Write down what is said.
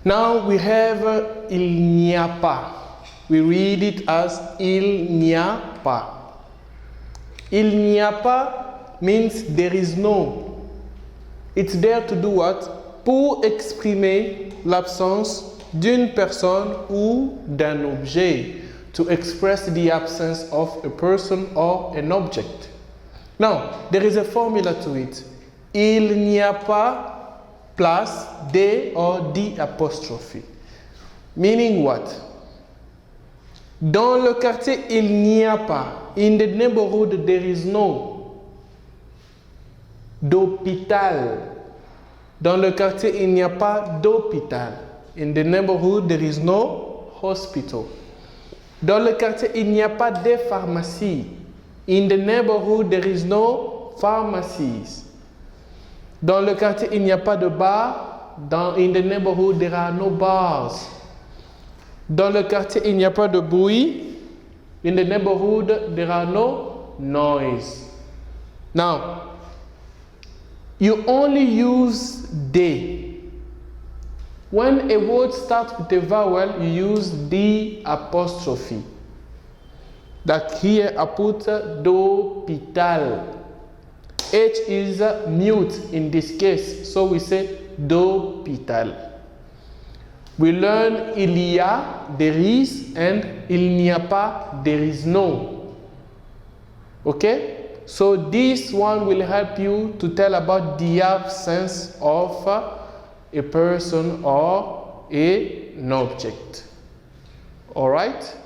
Now we have il n'y a pas. We read it as il n'y a pas. Il n'y a pas means there is no. It's there to do what? Pour exprimer l'absence d'une personne ou d'un objet. To express the absence of a person or an object. Now, there is a formula to it. Il n'y a pas plus de or the apostrophe. Meaning what? Dans le quartier, il n'y a pas. In the neighborhood, there is no. D'hôpital. Dans le quartier, il n'y a pas d'hôpital. In the neighborhood, there is no hospital. Dans le quartier, il n'y a pas de pharmacie. In the neighborhood, there is no pharmacies. Dans le quartier, il n'y a pas de bar. In the neighborhood, there are no bars. Dans le quartier, il n'y a pas de bruit. In the neighborhood, there are no noise. Now, you only use de. When a word starts with a vowel, you use the apostrophe. That here I put d'hôpital. H is mute in this case, so we say d'hôpital. We learn il y a, there is, and il n'y a pas, there is no. Okay? So this one will help you to tell about the absence of a person or an object. All right?